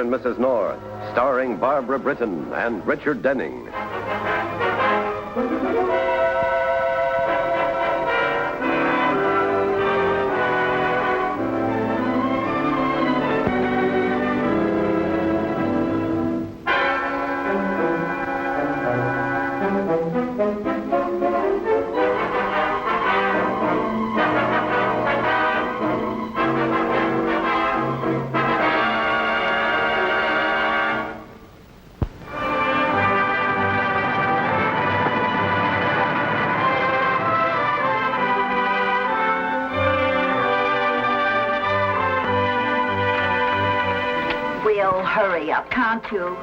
and Mrs. North, starring Barbara Britton and Richard Denning. Hurry up, can't you?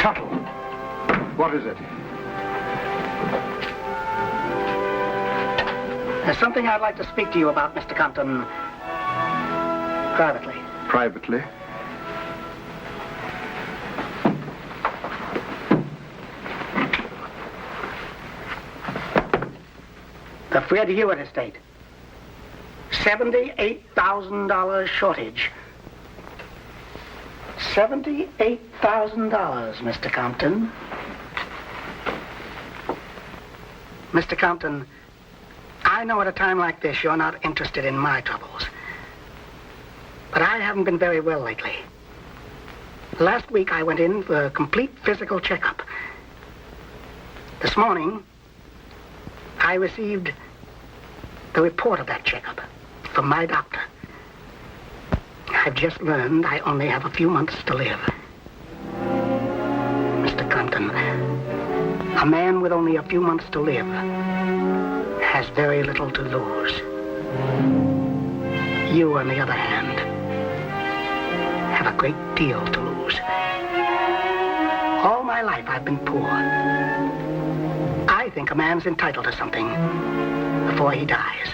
Tuttle, what is it? There's something I'd like to speak to you about, Mr. Compton. Privately. Privately? The Fred Hewitt estate. $78,000 shortage. $78,000, Mr. Compton. Mr. Compton, I know at a time like this you're not interested in my troubles. But I haven't been very well lately. Last week I went in for a complete physical checkup. This morning, I received the report of that checkup from my doctor. I've just learned I only have a few months to live. Mr. Compton, a man with only a few months to live has very little to lose. You, on the other hand, have a great deal to lose. All my life I've been poor. I think a man's entitled to something before he dies.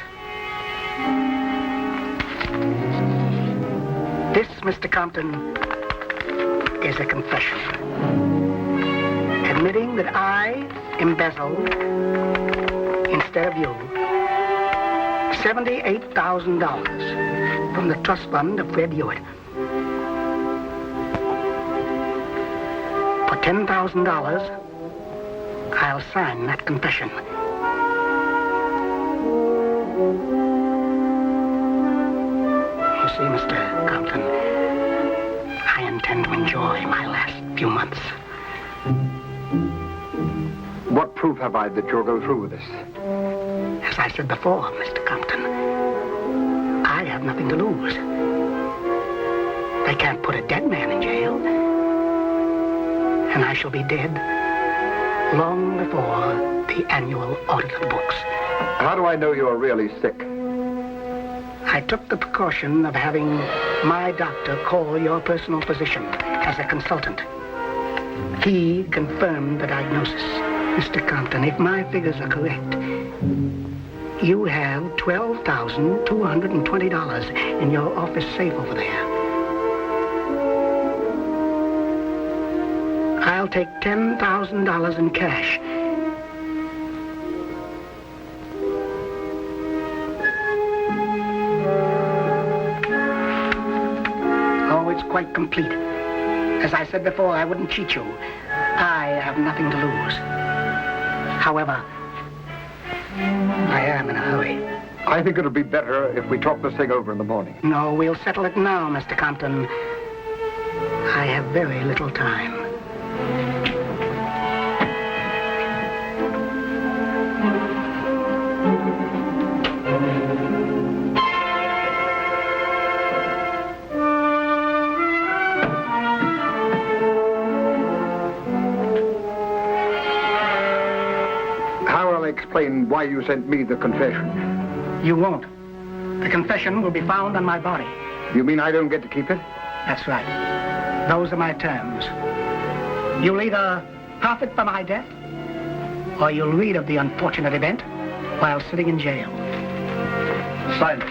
This, Mr. Compton, is a confession. Admitting that I embezzled, instead of you, $78,000 from the trust fund of Fred Hewitt. For $10,000, I'll sign that confession. You see, Mr. Compton, I intend to enjoy my last few months. What proof have I that you'll go through with this? As I said before, Mr. Compton, I have nothing to lose. They can't put a dead man in jail. And I shall be dead long before the annual audit of the books. How do I know you're really sick? I took the precaution of having my doctor call your personal physician as a consultant. He confirmed the diagnosis. Mr. Compton, if my figures are correct, you have $12,220 in your office safe over there. I'll take $10,000 in cash. Oh, it's quite complete. As I said before, I wouldn't cheat you. I have nothing to lose. However, I am in a hurry. I think it'll be better if we talk this thing over in the morning. No, we'll settle it now, Mr. Compton. I have very little time. Explain why you sent me the confession. You won't. The confession will be found on my body. You mean I don't get to keep it? That's right. Those are my terms. You'll either profit by my death, or you'll read of the unfortunate event while sitting in jail. Sign it.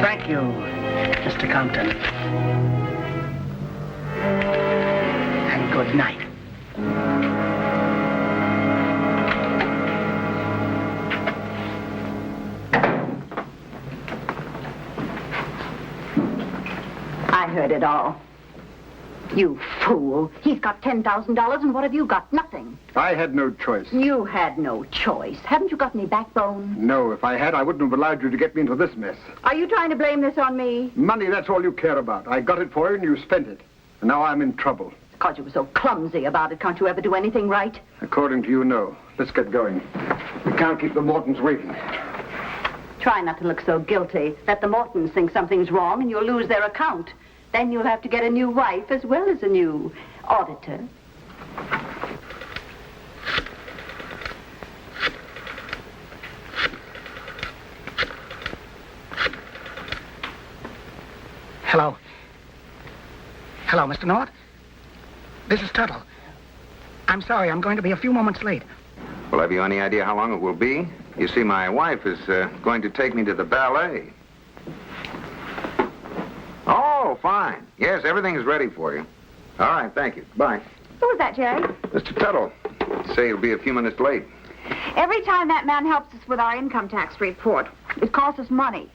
Thank you, Mr. Compton. And good night. heard it all. You fool. He's got $10,000, and what have you got? Nothing. I had no choice. You had no choice. Haven't you got any backbone? No, if I had, I wouldn't have allowed you to get me into this mess. Are you trying to blame this on me? Money, that's all you care about. I got it for you and you spent it. And now I'm in trouble. Because you were so clumsy about it. Can't you ever do anything right? According to you, no. Let's get going. We can't keep the Mortons waiting. Try not to look so guilty. Let the Mortons think something's wrong and you'll lose their account. Then you'll have to get a new wife as well as a new auditor. Hello. Hello, Mr. North. This is Tuttle. I'm sorry, I'm going to be a few moments late. Well, have you any idea how long it will be? You see, my wife is going to take me to the ballet. Oh, fine. Yes, everything is ready for you. All right, thank you. Bye. Who was that, Jerry? Mr. Tuttle. Say he'll be a few minutes late. Every time that man helps us with our income tax report, it costs us money.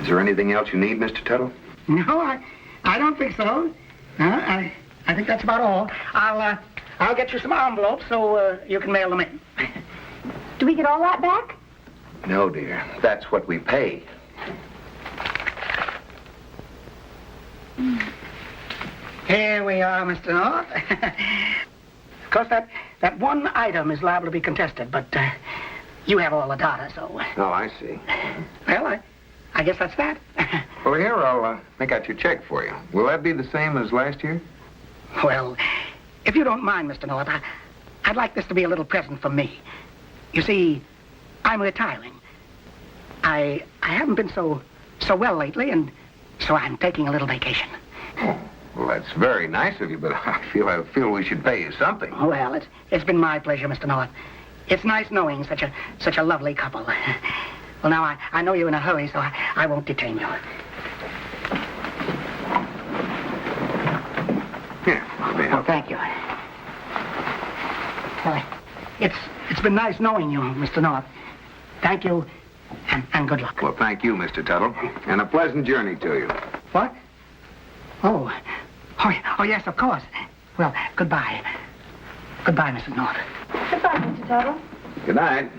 Is there anything else you need, Mr. Tuttle? No, I don't think so. I think that's about all. I'll get you some envelopes so you can mail them in. Do we get all that back? No, dear. That's what we pay. Here we are, Mr. North. Of course, that one item is liable to be contested, but you have all the data, so... Oh, I see. Well, I guess that's that. Well, here, I'll make out your check for you. Will that be the same as last year? Well, if you don't mind, Mr. North, I'd like this to be a little present from me. You see, I'm retiring. I haven't been so well lately, and so I'm taking a little vacation. Oh, well, that's very nice of you, but I feel we should pay you something. Well, it's been my pleasure, Mr. North. It's nice knowing such a lovely couple. Well, now, I know you're in a hurry, so I won't detain you. Here, Oh, thank you. Well, it's been nice knowing you, Mr. North. Thank you, and good luck. Well, thank you, Mr. Tuttle, and a pleasant journey to you. What? Oh, yes, of course. Well, goodbye. Goodbye, Mrs. North. Goodbye, Mr. Tuttle. Good night.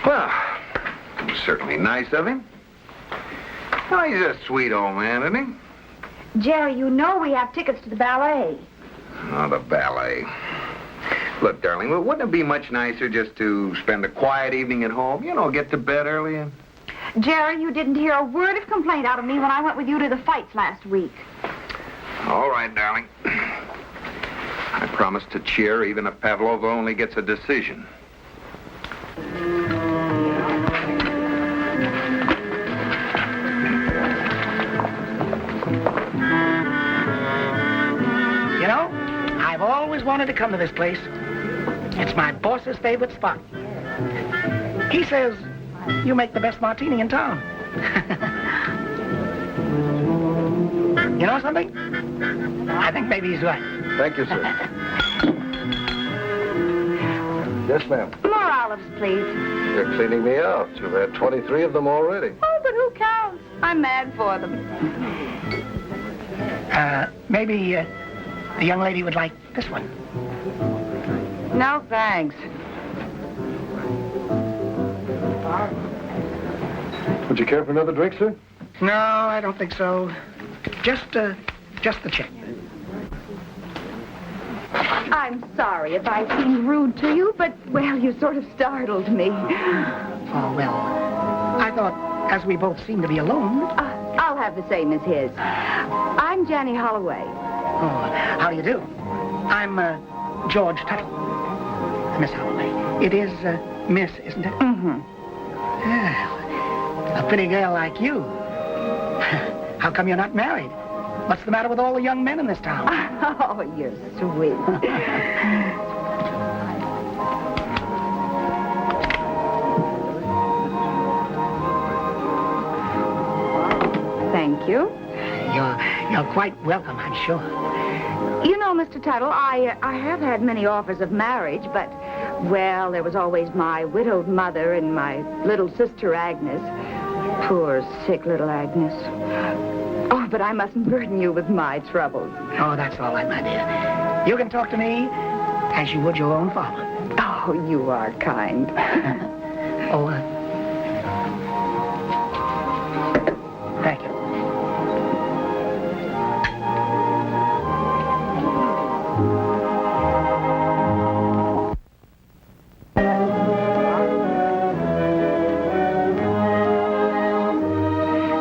Well, it was certainly nice of him. Oh, he's a sweet old man, isn't he? Jerry, you know we have tickets to the ballet. Oh, the ballet. Look, darling, well, wouldn't it be much nicer just to spend a quiet evening at home? You know, get to bed early and... Jerry, you didn't hear a word of complaint out of me when I went with you to the fights last week. All right, darling. I promise to cheer even if Pavlova only gets a decision. You know, I've always wanted to come to this place. It's my boss's favorite spot. He says you make the best martini in town. You know something? I think maybe he's right. Thank you, sir. Yes, ma'am. More olives, please. You're cleaning me out. You've had 23 of them already. Oh, but who counts? I'm mad for them. Maybe the young lady would like this one. No, thanks. Would you care for another drink, sir? No, I don't think so. Just the check. I'm sorry if I seemed rude to you, but, well, you sort of startled me. Oh, well, I thought as we both seem to be alone... I'll have the same as his. I'm Jenny Holloway. Oh, how do you do? I'm George Tuttle. Miss Holloway. It is Miss, isn't it? Mm-hmm. Well, a pretty girl like you. How come you're not married? What's the matter with all the young men in this town? Oh, you're sweet. Thank you. You're quite welcome, I'm sure. You know, Mr. Tuttle, I have had many offers of marriage, but Well, there was always my widowed mother and my little sister Agnes. Poor, sick little Agnes. Oh, but I mustn't burden you with my troubles. Oh, that's all right, my dear. You can talk to me as you would your own father. Oh, you are kind. Oh, thank you.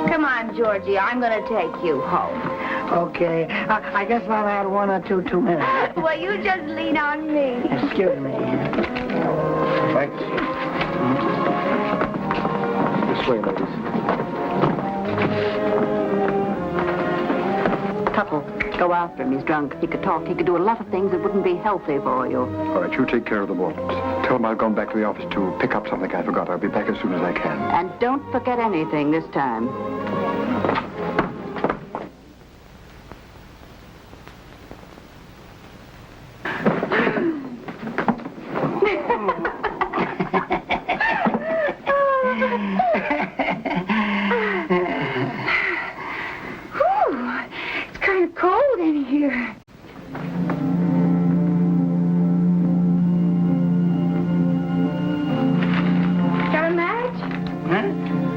Come on, Georgie. I'm going to take you home. Okay, I guess I'll add 1 or 2 too many. Well, you just lean on me. Excuse me. Thanks. This way, ladies. Tuttle, go after him. He's drunk. He could talk. He could do a lot of things that wouldn't be healthy for you. All right, you take care of the Mortons. Tell them I've gone back to the office to pick up something I forgot. I'll be back as soon as I can. And don't forget anything this time. It's kind of cold in here. Got a match? Huh?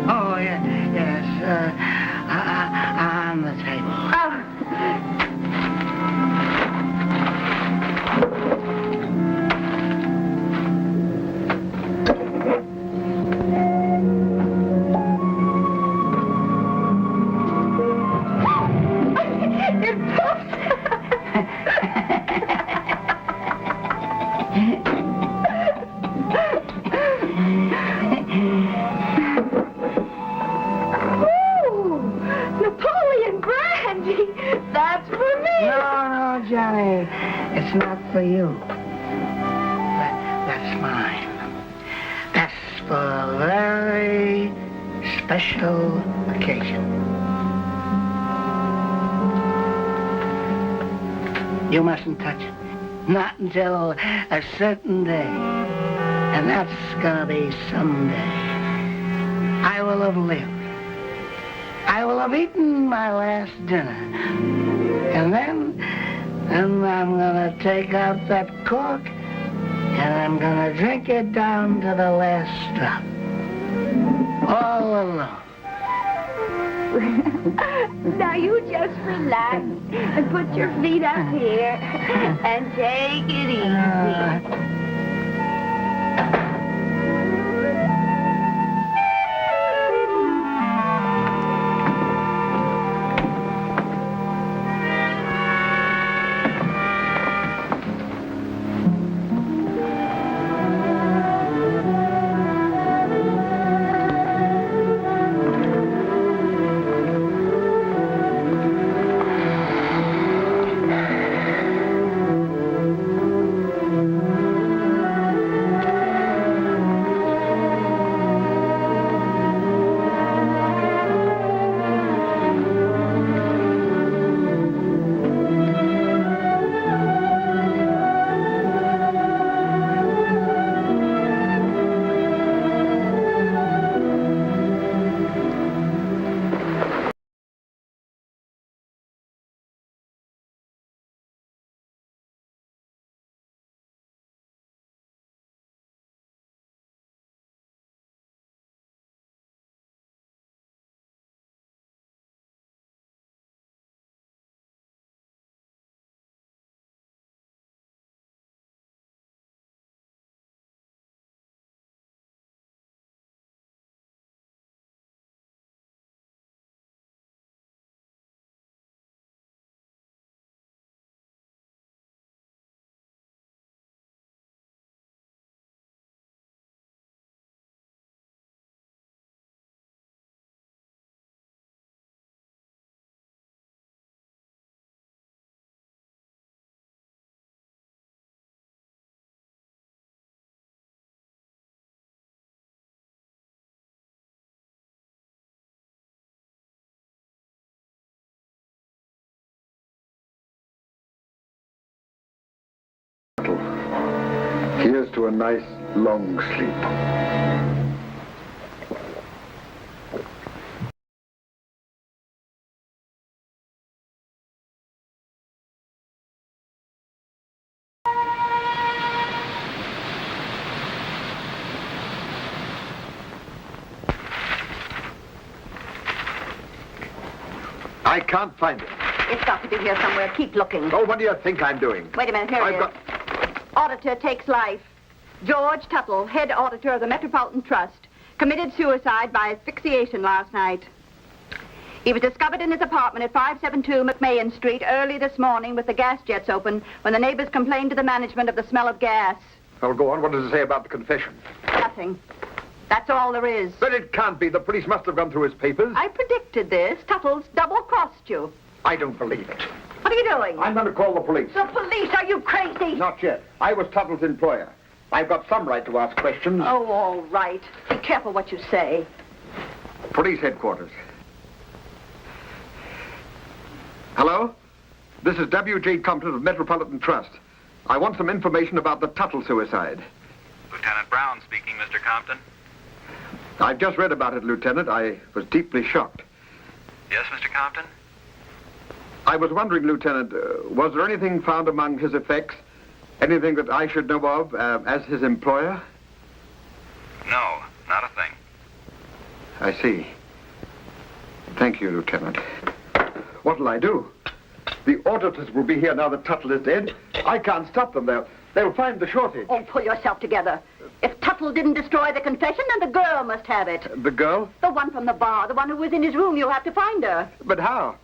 Oh, yeah, yes. On the table. Oh. It popped. Ooh, Napoleon brandy. That's for me. No, Johnny. It's not for you. That's mine. That's for a very special occasion. You mustn't touch it. Not until a certain day. And that's gonna be someday. I will have lived. I will have eaten my last dinner. And then I'm gonna take out that cork and I'm gonna drink it down to the last drop. All alone. Now you just relax and put your feet up here and take it easy. Here's to a nice, long sleep. I can't find it. It's got to be here somewhere. Keep looking. Oh, what do you think I'm doing? Wait a minute, here it is. Auditor takes life. George Tuttle, head auditor of the Metropolitan Trust, committed suicide by asphyxiation last night. He was discovered in his apartment at 572 McMahon Street early this morning with the gas jets open when the neighbors complained to the management of the smell of gas. Well, go on. What does it say about the confession? Nothing. That's all there is. But it can't be. The police must have gone through his papers. I predicted this. Tuttle's double-crossed you. I don't believe it. What are you doing? I'm going to call the police. The police? Are you crazy? Not yet. I was Tuttle's employer. I've got some right to ask questions. Oh, all right. Be careful what you say. Police headquarters. Hello? This is W.J. Compton of Metropolitan Trust. I want some information about the Tuttle suicide. Lieutenant Brown speaking, Mr. Compton. I've just read about it, Lieutenant. I was deeply shocked. Yes, Mr. Compton? I was wondering, Lieutenant, was there anything found among his effects? Anything that I should know of as his employer? No, not a thing. I see. Thank you, Lieutenant. What'll I do? The auditors will be here now that Tuttle is dead. I can't stop them. They'll find the shortage. Oh, pull yourself together. If Tuttle didn't destroy the confession, then the girl must have it. The girl? The one from the bar, the one who was in his room. You'll have to find her. But how?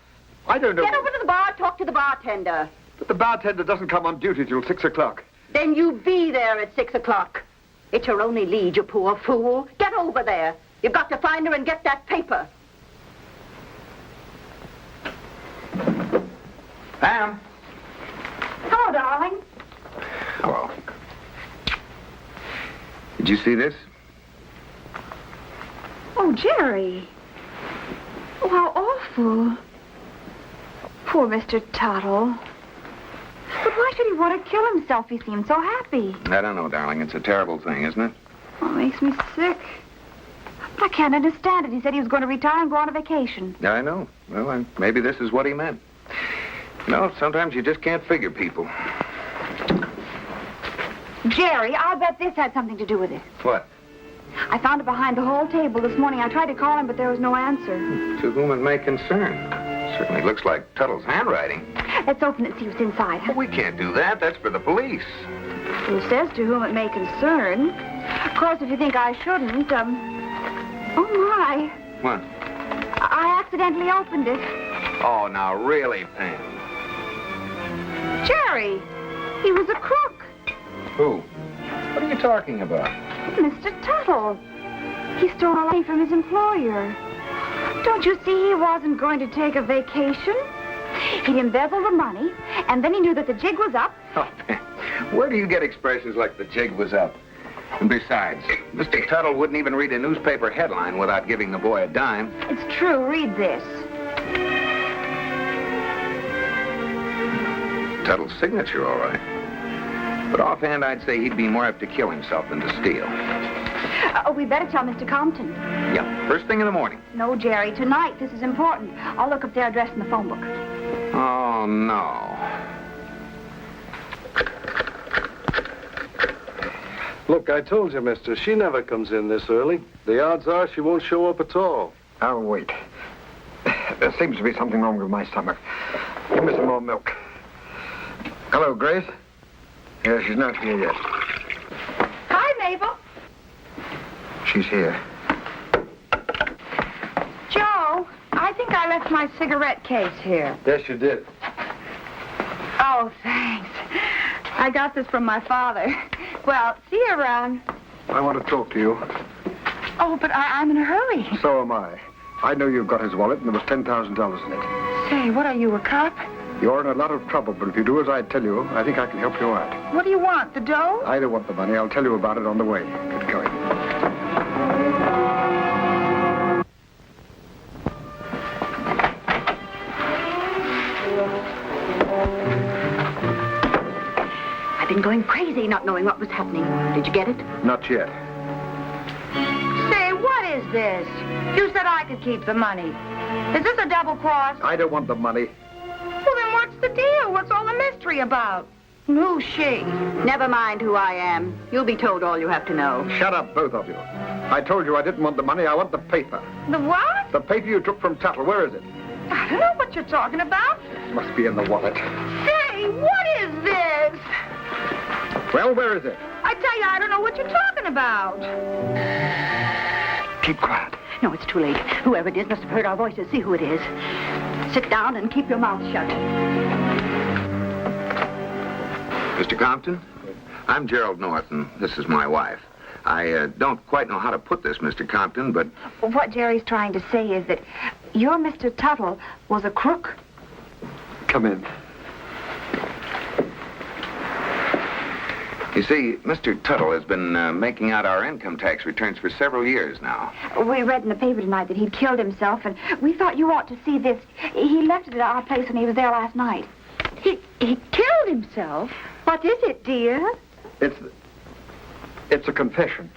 I don't know. Get over to the bar, talk to the bartender. But the bartender doesn't come on duty till 6 o'clock. Then you be there at 6 o'clock. It's your only lead, you poor fool. Get over there. You've got to find her and get that paper. Pam. Hello, darling. Hello. Did you see this? Oh, Jerry. Oh, how awful. Poor Mr. Tuttle. But why should he want to kill himself? He seemed so happy. I don't know, darling. It's a terrible thing, isn't it? Oh, it makes me sick. But I can't understand it. He said he was going to retire and go on a vacation. Yeah, I know. Well, maybe this is what he meant. No, sometimes you just can't figure people. Jerry, I'll bet this had something to do with it. What? I found it behind the hall table this morning. I tried to call him, but there was no answer. To whom it may concern. Certainly looks like Tuttle's handwriting. Let's open it and see what's inside. But we can't do that. That's for the police. It says to whom it may concern. Of course, if you think I shouldn't, oh, my. What? I accidentally opened it. Oh, now really, Pam. Jerry, he was a crook. Who? What are you talking about? Mr. Tuttle. He stole money from his employer. Don't you see he wasn't going to take a vacation? He'd embezzle the money, and then he knew that the jig was up. Oh, Pam, where do you get expressions like the jig was up? And besides, Mr. Tuttle wouldn't even read a newspaper headline without giving the boy a dime. It's true. Read this. Tuttle's signature, all right. But offhand, I'd say he'd be more apt to kill himself than to steal. We better tell Mr. Compton. Yeah, first thing in the morning. No, Jerry, tonight. This is important. I'll look up their address in the phone book. Oh, no. Look, I told you, mister, she never comes in this early. The odds are she won't show up at all. I'll wait. There seems to be something wrong with my stomach. Give me some more milk. Hello, Grace. Yeah, she's not here yet. Hi, Mabel. She's here. Joe, I think I left my cigarette case here. Yes, you did. Oh, thanks. I got this from my father. Well, see you around. I want to talk to you. Oh, but I'm in a hurry. So am I. I know you've got his wallet, and there was $10,000 in it. Say, what are you, a cop? You're in a lot of trouble, but if you do as I tell you, I think I can help you out. What do you want, the dough? I don't want the money. I'll tell you about it on the way. Get going. I've been going crazy not knowing what was happening. Did you get it? Not yet. Say, what is this? You said I could keep the money. Is this a double cross? I don't want the money. Well, then what's the deal? What's all the mystery about? Who's she? Never mind who I am. You'll be told all you have to know. Shut up, both of you. I told you I didn't want the money. I want the paper. The what? The paper you took from Tuttle. Where is it? I don't know what you're talking about. It must be in the wallet. Say, what is this? Well, where is it? I tell you, I don't know what you're talking about. Keep quiet. No, it's too late. Whoever it is must have heard our voices. See who it is. Sit down and keep your mouth shut. Mr. Compton, I'm Gerald North, and this is my wife. I don't quite know how to put this, Mr. Compton, but... What Jerry's trying to say is that your Mr. Tuttle was a crook. Come in. You see, Mr. Tuttle has been making out our income tax returns for several years now. We read in the paper tonight that he'd killed himself, and we thought you ought to see this. He left it at our place when he was there last night. He killed himself? What is it, dear? It's a confession.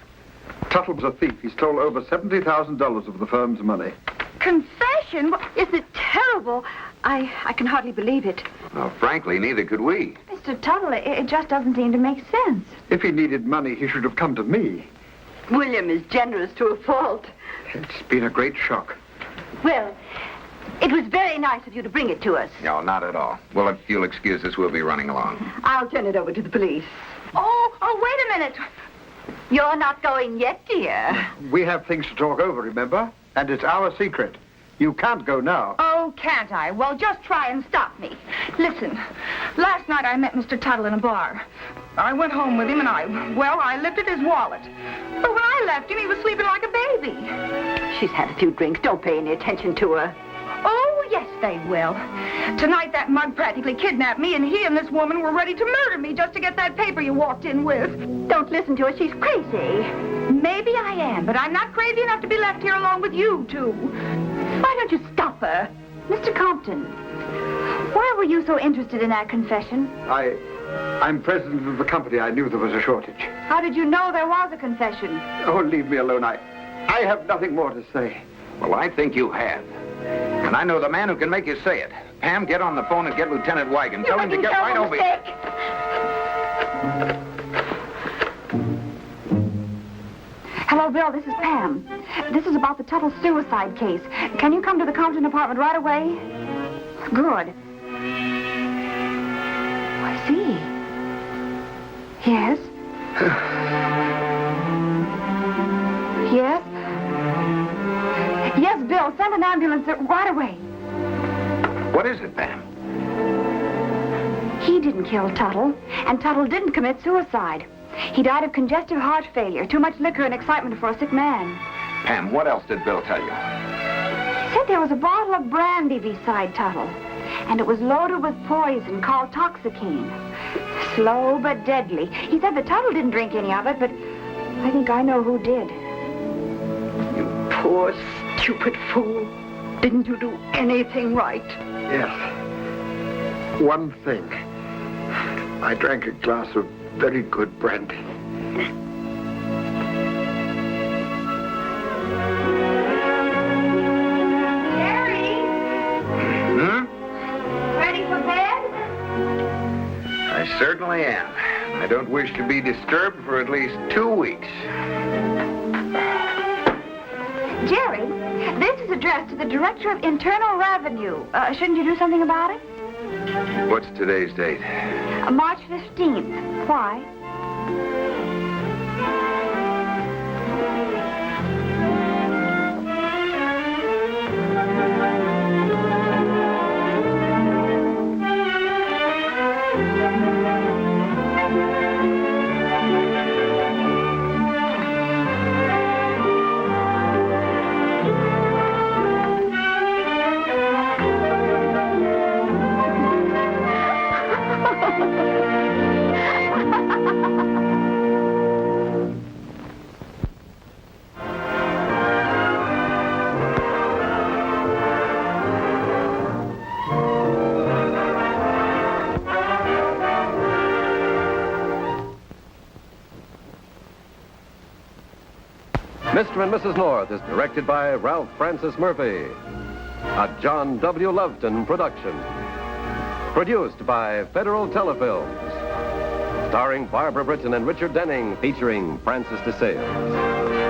Tuttle's a thief. He stole over $70,000 of the firm's money. Confession? Isn't it terrible? I can hardly believe it. Well, frankly, neither could we. Mr. Tuttle, it just doesn't seem to make sense. If he needed money, he should have come to me. William is generous to a fault. It's been a great shock. Well, it was very nice of you to bring it to us. No, not at all. Well, if you'll excuse us, we'll be running along. I'll turn it over to the police. Oh, wait a minute. You're not going yet, dear. We have things to talk over, remember? And it's our secret. You can't go now. Oh, can't I? Well, just try and stop me. Listen, last night I met Mr. Tuttle in a bar. I went home with him and I lifted his wallet. But when I left him, he was sleeping like a baby. She's had a few drinks. Don't pay any attention to her. Oh, yes, they will. Tonight, that mug practically kidnapped me, and he and this woman were ready to murder me just to get that paper you walked in with. Don't listen to her. She's crazy. Maybe I am, but I'm not crazy enough to be left here alone with you two. Why don't you stop her? Mr. Compton, why were you so interested in that confession? I'm president of the company. I knew there was a shortage. How did you know there was a confession? Oh, leave me alone. I have nothing more to say. Well, I think you have. And I know the man who can make you say it. Pam, get on the phone and get Lieutenant Wigan. Tell him to get right over here. Hello, Bill. This is Pam. This is about the Tuttle suicide case. Can you come to the Compton apartment right away? Good. I see. Yes? Yes? Yes, Bill. Send an ambulance right away. What is it, Pam? He didn't kill Tuttle, and Tuttle didn't commit suicide. He died of congestive heart failure, too much liquor and excitement for a sick man. Pam, what else did Bill tell you? He said there was a bottle of brandy beside Tuttle, and it was loaded with poison called toxicine. Slow but deadly. He said that Tuttle didn't drink any of it, but I think I know who did. You poor, stupid fool. Didn't you do anything right? Yes. One thing. I drank a glass of very good brandy. Jerry? Ready for bed? I certainly am. I don't wish to be disturbed for at least 2 weeks. Jerry, this is addressed to the Director of Internal Revenue. Shouldn't you do something about it? What's today's date? March 15th. Why? Mr. and Mrs. North is directed by Ralph Francis Murphy. A John W. Loveton production. Produced by Federal Telefilms. Starring Barbara Britton and Richard Denning, featuring Francis DeSales.